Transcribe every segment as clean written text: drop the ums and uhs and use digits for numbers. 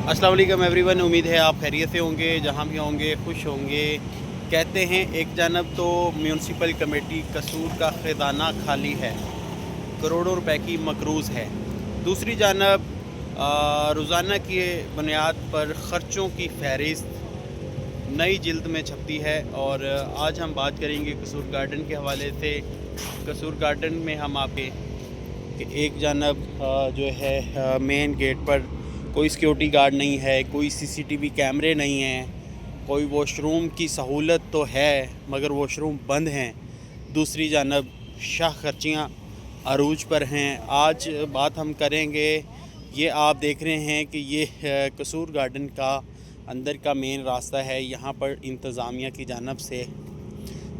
अस्सलाम वालेकुम एवरीवन। उम्मीद है आप खैरियत से होंगे, जहाँ भी होंगे खुश होंगे। कहते हैं एक जानब तो म्यूनसिपल कमेटी कसूर का ख़जाना खाली है, करोड़ों रुपए की मकरूज़ है। दूसरी जानब रोज़ाना की बुनियाद पर ख़र्चों की फ़हरिस्त नई जिल्द में छपती है। और आज हम बात करेंगे कसूर गार्डन के हवाले से। कसूर गार्डन में हम आपके कि एक जानब जो है मेन गेट पर कोई सिक्योरिटी गार्ड नहीं है, कोई सीसीटीवी कैमरे नहीं हैं, कोई वॉशरूम की सहूलत तो है मगर वॉशरूम बंद हैं। दूसरी जानब शाह खर्चियाँ अरूज पर हैं। आज बात हम करेंगे, ये आप देख रहे हैं कि ये कसूर गार्डन का अंदर का मेन रास्ता है। यहाँ पर इंतज़ामिया की जानब से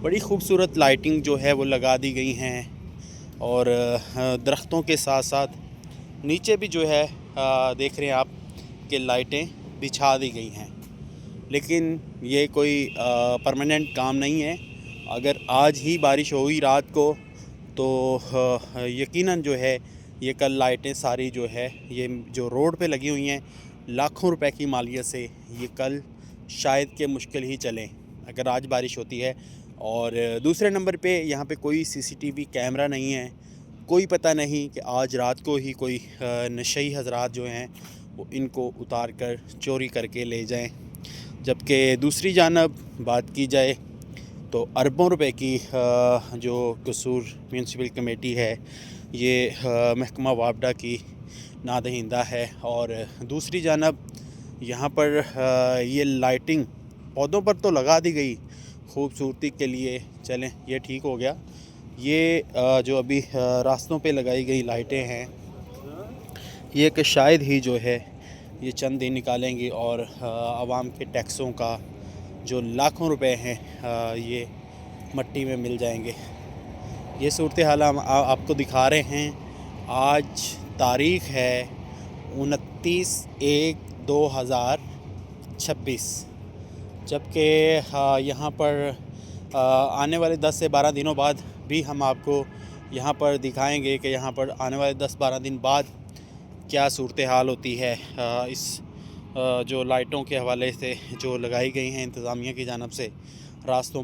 बड़ी खूबसूरत लाइटिंग जो है वो लगा दी गई हैं और दरख्तों के साथ साथ नीचे भी जो है देख रहे हैं आप कि लाइटें बिछा दी गई हैं। लेकिन ये कोई परमानेंट काम नहीं है। अगर आज ही बारिश हुई रात को तो यकीनन जो है ये कल लाइटें सारी जो है ये जो रोड पे लगी हुई हैं लाखों रुपए की मालियत से, ये कल शायद के मुश्किल ही चलें अगर आज बारिश होती है। और दूसरे नंबर पे यहाँ पे कोई सीसीटीवी कैमरा नहीं है। कोई पता नहीं कि आज रात को ही कोई नशई हजरात जो हैं वो इनको उतार कर चोरी करके ले जाएं। जबकि दूसरी जानब बात की जाए तो अरबों रुपए की जो कसूर म्यूनसिपल कमेटी है ये महकमा वापडा की नादहिंदा है। और दूसरी जानब यहाँ पर ये लाइटिंग पौधों पर तो लगा दी गई खूबसूरती के लिए, चलें ये ठीक हो गया। ये जो अभी रास्तों पे लगाई गई लाइटें हैं ये कि शायद ही जो है ये चंद दिन निकालेंगी और आवाम के टैक्सों का जो लाखों रुपए हैं ये मट्टी में मिल जाएंगे। ये सूरत हाल हम आपको दिखा रहे हैं। आज तारीख़ है 29/1/2026, जबकि यहाँ पर आने वाले 10 से 12 दिनों बाद भी हम आपको यहाँ पर दिखाएंगे कि यहाँ पर आने वाले 10-12 दिन बाद क्या सूरत हाल होती है। इस जो लाइटों के हवाले से जो लगाई गई हैं इंतज़ामिया की जानब से रास्तों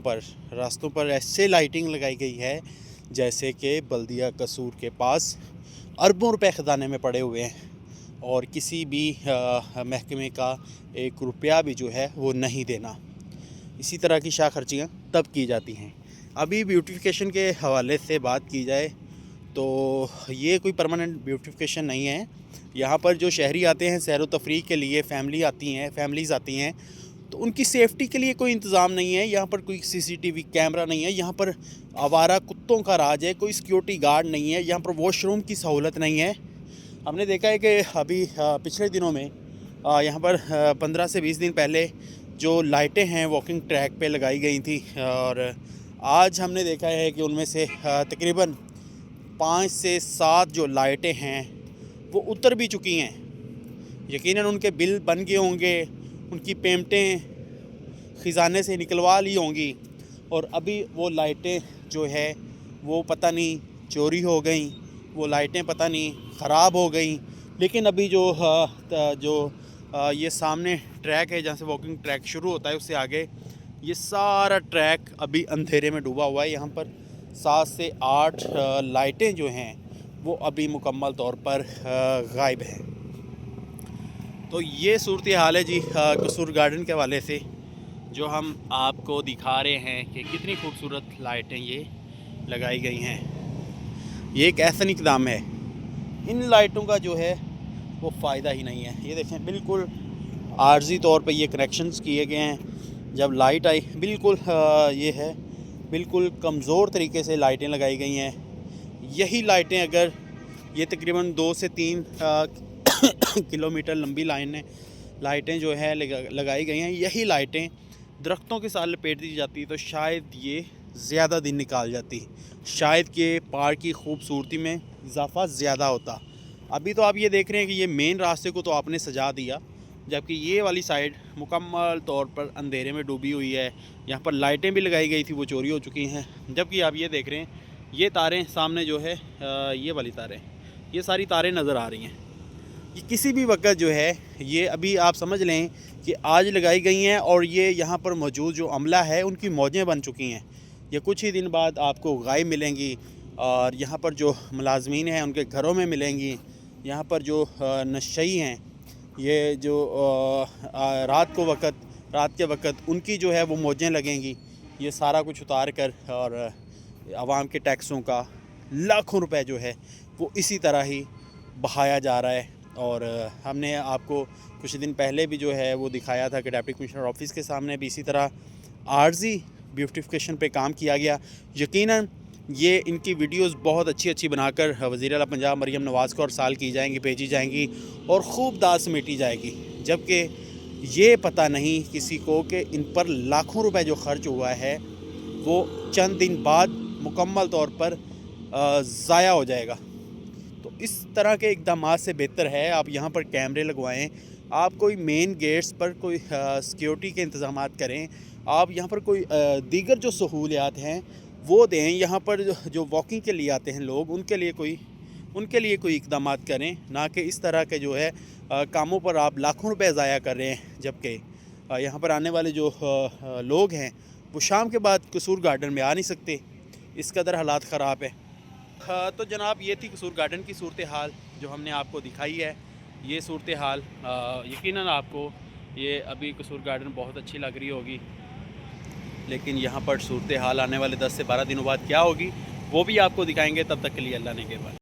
पर ऐसे लाइटिंग लगाई गई है जैसे कि बल्दिया कसूर के पास अरबों रुपए ख़जाने में पड़े हुए हैं और किसी भी महकमे का 1 रुपया भी जो है वो नहीं देना। इसी तरह की शाह खर्चियाँ तब की जाती हैं। अभी ब्यूटिफिकेशन के हवाले से बात की जाए तो ये कोई परमानेंट ब्यूटिफिकेशन नहीं है। यहाँ पर जो शहरी आते हैं सैर व तफरीह के लिए, फैमिलीज़ आती हैं तो उनकी सेफ़्टी के लिए कोई इंतज़ाम नहीं है। यहाँ पर कोई सीसीटीवी कैमरा नहीं है। यहाँ पर आवारा कुत्तों का राज है, कोई सिक्योरिटी गार्ड नहीं है। यहाँ पर वॉशरूम की सहूलत नहीं है। हमने देखा है कि अभी पिछले दिनों में यहाँ पर 15 से 20 दिन पहले जो लाइटें हैं वॉकिंग ट्रैक पे लगाई गई थी और आज हमने देखा है कि उनमें से तकरीबन 5 से 7 जो लाइटें हैं वो उतर भी चुकी हैं। यकीनन उनके बिल बन गए होंगे, उनकी पेमेंटें ख़जाने से निकलवा ली होंगी और अभी वो लाइटें जो है वो पता नहीं चोरी हो गई, वो लाइटें पता नहीं ख़राब हो गई। लेकिन अभी जो ये सामने ट्रैक है जहाँ से वॉकिंग ट्रैक शुरू होता है उससे आगे ये सारा ट्रैक अभी अंधेरे में डूबा हुआ है। यहाँ पर 7 से 8 लाइटें जो हैं वो अभी मुकम्मल तौर पर गायब हैं। तो ये सूरत हाल है जी कसूर गार्डन के हवाले से, जो हम आपको दिखा रहे हैं कि कितनी खूबसूरत लाइटें ये लगाई गई हैं। ये एक ऐसा इक़दाम है, इन लाइटों का जो है वो फ़ायदा ही नहीं है। ये देखें बिल्कुल आर्जी तौर पे ये कनेक्शंस किए गए हैं। जब लाइट आई बिल्कुल ये है बिल्कुल कमज़ोर तरीके से लाइटें लगाई गई हैं। यही लाइटें अगर ये तकरीबन 2 से 3 किलोमीटर लंबी लाइटें जो है लगाई गई हैं, यही लाइटें दरख्तों के साथ लपेट दी जाती तो शायद ये ज़्यादा दिन निकाल जाती, शायद कि पार्क की खूबसूरती में इजाफ़ा ज़्यादा होता। अभी तो आप ये देख रहे हैं कि ये मेन रास्ते को तो आपने सजा दिया, जबकि ये वाली साइड मुकम्मल तौर पर अंधेरे में डूबी हुई है। यहाँ पर लाइटें भी लगाई गई थी वो चोरी हो चुकी हैं। जबकि आप ये देख रहे हैं ये तारें सामने जो है ये वाली तारें, ये सारी तारें नज़र आ रही हैं। یہ کسی بھی وقت جو ہے یہ ابھی آپ سمجھ لیں کہ آج لگائی گئی ہیں اور یہ یہاں پر موجود جو عملہ ہے ان کی موجیں بن چکی ہیں. یہ کچھ ہی دن بعد آپ کو غائب ملیں گی اور یہاں پر جو ملازمین ہیں ان کے گھروں میں ملیں گی. یہاں پر جو نشئی ہیں یہ جو رات کے وقت ان کی جو ہے وہ موجیں لگیں گی. یہ سارا کچھ اتار کر اور عوام کے ٹیکسوں کا لاکھوں روپے جو ہے وہ اسی طرح ہی بہایا جا رہا ہے. اور ہم نے آپ کو کچھ دن پہلے بھی جو ہے وہ دکھایا تھا کہ ڈپٹی کمشنر آفس کے سامنے بھی اسی طرح عارضی بیوٹیفیکیشن پہ کام کیا گیا. یقیناً یہ ان کی ویڈیوز بہت اچھی بنا کر وزیر اعلیٰ پنجاب مریم نواز کو ارسال کی جائیں گی, بھیجی جائیں گی اور خوب داد سمیٹی جائے گی. جبکہ یہ پتہ نہیں کسی کو کہ ان پر لاکھوں روپے جو خرچ ہوا ہے وہ چند دن بعد مکمل طور پر ضائع ہو جائے گا. تو اس طرح کے اقدامات سے بہتر ہے آپ یہاں پر کیمرے لگوائیں, آپ کوئی مین گیٹس پر کوئی سیکیورٹی کے انتظامات کریں, آپ یہاں پر کوئی دیگر جو سہولیات ہیں وہ دیں. یہاں پر جو واکنگ کے لیے آتے ہیں لوگ ان کے لیے کوئی اقدامات کریں, نہ کہ اس طرح کے جو ہے کاموں پر آپ لاکھوں روپے ضائع کر رہے ہیں. جبکہ یہاں پر آنے والے جو لوگ ہیں وہ شام کے بعد قصور گارڈن میں آ نہیں سکتے, اس قدر حالات خراب ہیں. تو جناب یہ تھی قصور گارڈن کی صورتحال جو ہم نے آپ کو دکھائی ہے. یہ صورتحال یقیناً آپ کو یہ ابھی قصور گارڈن بہت اچھی لگ رہی ہوگی, لیکن یہاں پر صورتحال آنے والے 10 سے 12 دنوں بعد کیا ہوگی وہ بھی آپ کو دکھائیں گے. تب تک کے لیے اللہ نے کے بعد.